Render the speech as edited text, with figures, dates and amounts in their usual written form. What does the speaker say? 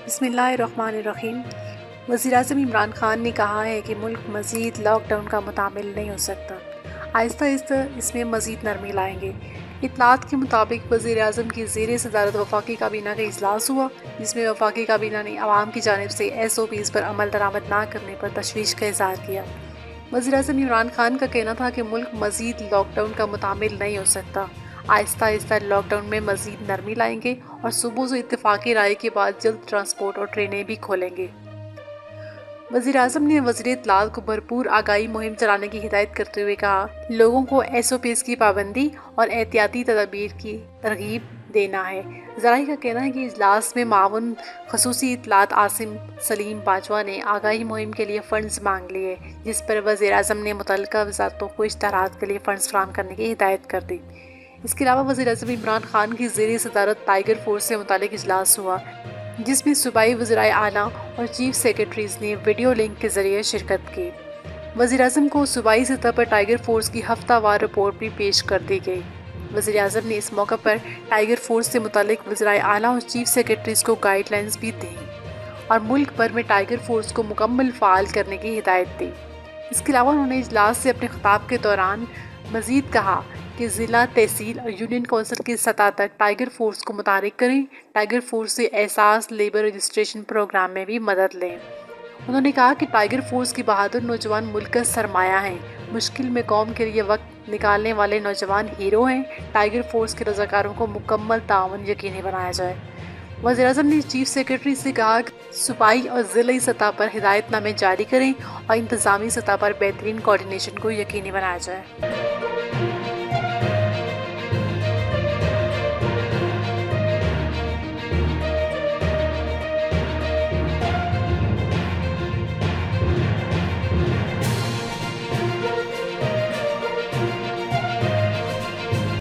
بسم اللہ الرحمن الرحیم۔ وزیراعظم عمران خان نے کہا ہے کہ ملک مزید لاک ڈاؤن کا متحمل نہیں ہو سکتا، آہستہ آہستہ اس میں مزید نرمی لائیں گے۔ اطلاعات کے مطابق وزیراعظم کی زیر صدارت وفاقی کابینہ کا اجلاس ہوا، جس میں وفاقی کابینہ نے عوام کی جانب سے SOPs پر عمل درآمد نہ کرنے پر تشویش کا اظہار کیا۔ وزیراعظم عمران خان کا کہنا تھا کہ ملک مزید لاک ڈاؤن کا متحمل نہیں ہو سکتا، آہستہ آہستہ لاک ڈاؤن میں مزید نرمی لائیں گے اور صوبوں سے اتفاقی رائے کے بعد جلد ٹرانسپورٹ اور ٹرینیں بھی کھولیں گے۔ وزیراعظم نے وزیر اطلاعات کو بھرپور آگاہی مہم چلانے کی ہدایت کرتے ہوئے کہا، لوگوں کو SOPs کی پابندی اور احتیاطی تدابیر کی ترغیب دینا ہے۔ ذرائع کا کہنا ہے کہ اجلاس میں معاون خصوصی اطلاعات عاصم سلیم باجوہ نے آگاہی مہم کے لیے فنڈز مانگ لیے، جس پر وزیراعظم نے متعلقہ وزارتوں کو اشتہارات کے لیے فنڈز فراہم کرنے کی ہدایت کر دی۔ اس کے علاوہ وزیراعظم عمران خان کی زیر صدارت ٹائیگر فورس سے متعلق اجلاس ہوا، جس میں صوبائی وزرائے اعلیٰ اور چیف سیکرٹریز نے ویڈیو لنک کے ذریعے شرکت کی۔ وزیراعظم کو صوبائی سطح پر ٹائیگر فورس کی ہفتہ وار رپورٹ بھی پیش کر دی گئی۔ وزیراعظم نے اس موقع پر ٹائیگر فورس سے متعلق وزرائے اعلیٰ اور چیف سیکرٹریز کو گائیڈ لائنز بھی دیں اور ملک بھر میں ٹائیگر فورس کو مکمل فعال کرنے کی ہدایت دی۔ اس کے علاوہ انہوں نے اجلاس سے اپنے خطاب کے دوران مزید کہا کہ ضلع، تحصیل اور یونین کونسل کی سطح تک ٹائیگر فورس کو متحرک کریں، ٹائیگر فورس سے احساس لیبر رجسٹریشن پروگرام میں بھی مدد لیں۔ انہوں نے کہا کہ ٹائیگر فورس کی بہادر نوجوان ملک کا سرمایہ ہیں، مشکل میں قوم کے لیے وقت نکالنے والے نوجوان ہیرو ہیں۔ ٹائیگر فورس کے رضاکاروں کو مکمل تعاون یقینی بنایا جائے۔ وزیراعظم نے چیف سیکرٹری سے کہا کہ صوبائی اور ضلعی سطح پر ہدایت نامے جاری کریں اور انتظامی سطح پر بہترین کوارڈینیشن کو یقینی بنایا جائے۔